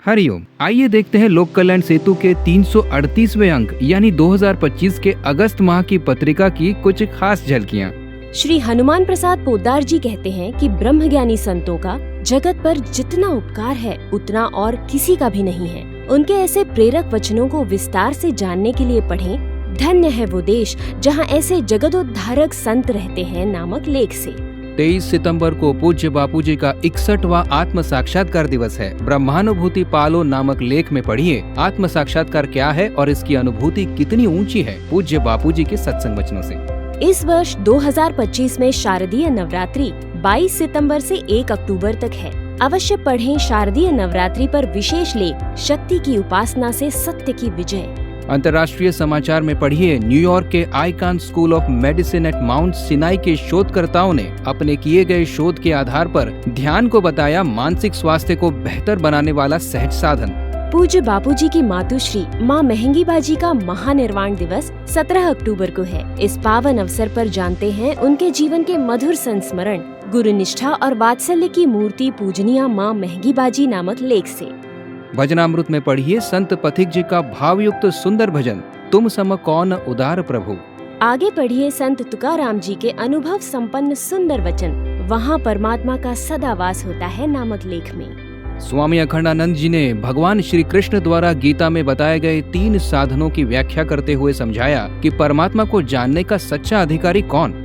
हरिओम। आइए देखते हैं लोक कल्याण सेतु के 338वें अंक यानी 2025 के अगस्त माह की पत्रिका की कुछ खास झलकियाँ। श्री हनुमान प्रसाद पोद्दार जी कहते हैं कि ब्रह्मज्ञानी संतों का जगत पर जितना उपकार है उतना और किसी का भी नहीं है। उनके ऐसे प्रेरक वचनों को विस्तार से जानने के लिए पढ़ें धन्य है वो देश जहां ऐसे जगदोद्धारक संत रहते हैं नामक लेख से। 23 सितंबर को पूज्य बापूजी का 61वां आत्म साक्षात्कार दिवस है। ब्रह्मानुभूति पालो नामक लेख में पढ़िए आत्म साक्षात्कार क्या है और इसकी अनुभूति कितनी ऊंची है पूज्य बापूजी के सत्संग वचनों से। इस वर्ष 2025 में शारदीय नवरात्रि 22 सितंबर से 1 अक्टूबर तक है। अवश्य पढ़ें शारदीय नवरात्रि पर विशेष लेख शक्ति की उपासना से सत्य की विजय। अंतर्राष्ट्रीय समाचार में पढ़िए न्यूयॉर्क के icon school of medicine eight Mount Sinai के शोधकर्ताओं ने अपने किए गए शोध के आधार पर ध्यान को बताया मानसिक स्वास्थ्य को बेहतर बनाने वाला सहज साधन। पूज्य बापूजी की मातुश्री माँ महंगी बाजी का महानिर्वाण दिवस 17 अक्टूबर को है। इस पावन अवसर पर जानते हैं उनके जीवन के मधुर संस्मरण गुरु निष्ठा और वात्सल्य की मूर्ति पूजनीय माँ महंगी बाजी नामक लेख से। भजनामृत में पढ़िए संत पथिक जी का भावयुक्त सुंदर भजन तुम सम कौन उदार प्रभु। आगे पढ़िए संत तुकाराम जी के अनुभव संपन्न सुंदर वचन वहाँ परमात्मा का सदा वास होता है नामक लेख में। स्वामी अखंडानंद जी ने भगवान श्री कृष्ण द्वारा गीता में बताए गए 3 साधनों की व्याख्या करते हुए समझाया कि परमात्मा को जानने का सच्चा अधिकारी कौन।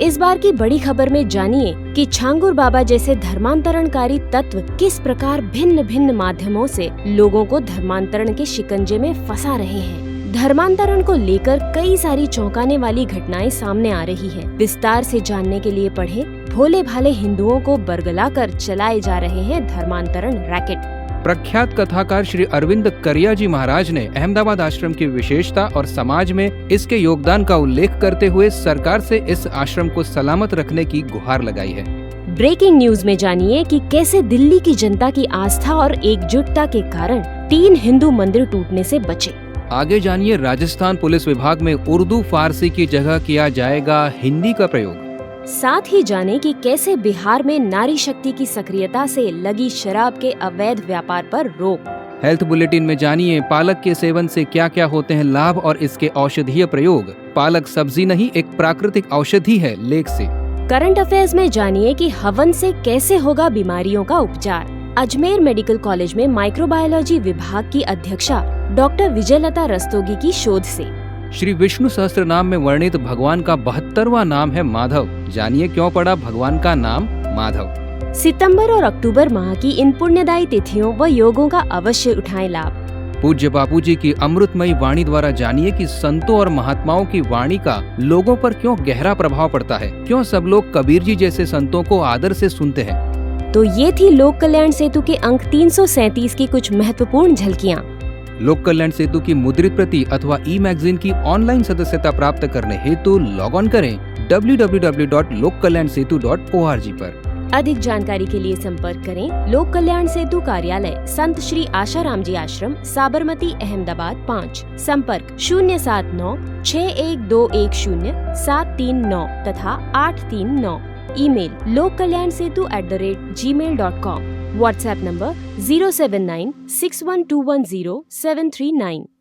इस बार की बड़ी खबर में जानिए कि छांगुर बाबा जैसे धर्मांतरणकारी तत्व किस प्रकार भिन्न भिन्न माध्यमों से लोगों को धर्मांतरण के शिकंजे में फंसा रहे हैं। धर्मांतरण को लेकर कई सारी चौंकाने वाली घटनाएं सामने आ रही है। विस्तार से जानने के लिए पढ़ें भोले भाले हिंदुओं को बरगलाकर चलाए जा रहे हैं धर्मांतरण रैकेट। प्रख्यात कथाकार श्री अरविंद करिया जी महाराज ने अहमदाबाद आश्रम की विशेषता और समाज में इसके योगदान का उल्लेख करते हुए सरकार से इस आश्रम को सलामत रखने की गुहार लगाई है। ब्रेकिंग न्यूज में जानिए कि कैसे दिल्ली की जनता की आस्था और एकजुटता के कारण 3 हिंदू मंदिर टूटने से बचे। आगे जानिए राजस्थान पुलिस विभाग में उर्दू फारसी की जगह किया जाएगा हिंदी का प्रयोग। साथ ही जाने कि कैसे बिहार में नारी शक्ति की सक्रियता से लगी शराब के अवैध व्यापार पर रोक। हेल्थ बुलेटिन में जानिए पालक के सेवन से क्या क्या होते हैं लाभ और इसके औषधीय प्रयोग। पालक सब्जी नहीं एक प्राकृतिक औषधि है लेख से। करंट अफेयर्स में जानिए कि हवन से कैसे होगा बीमारियों का उपचार। अजमेर मेडिकल कॉलेज में माइक्रोबायोलॉजी विभाग की अध्यक्षा डॉक्टर विजयलता रस्तोगी की शोध से। श्री विष्णु सहस्त्र नाम में वर्णित भगवान का 72वां नाम है माधव। जानिए क्यों पड़ा भगवान का नाम माधव। सितंबर और अक्टूबर माह की इन पुण्यदायी तिथियों व योगों का अवश्य उठाएं लाभ। पूज्य बापूजी की अमृतमयी वाणी द्वारा जानिए कि संतों और महात्माओं की वाणी का लोगों पर क्यों गहरा प्रभाव पड़ता है, क्यों सब लोग कबीर जी जैसे संतों को आदर से सुनते हैं। तो ये थी लोक कल्याण सेतु के अंक 337 की कुछ महत्वपूर्ण झलकियाँ। लोक कल्याण सेतु की मुद्रित प्रति अथवा ई मैगजीन की ऑनलाइन सदस्यता प्राप्त करने हेतु लॉग ऑन करें www.lokkalyansetu.org पर। अधिक जानकारी के लिए संपर्क करें लोक कल्याण सेतु कार्यालय संत श्री आशाराम जी आश्रम साबरमती अहमदाबाद 5। संपर्क 07961210739 तथा 839। Email lokkalyansetu@gmail.com। WhatsApp number 07961210739।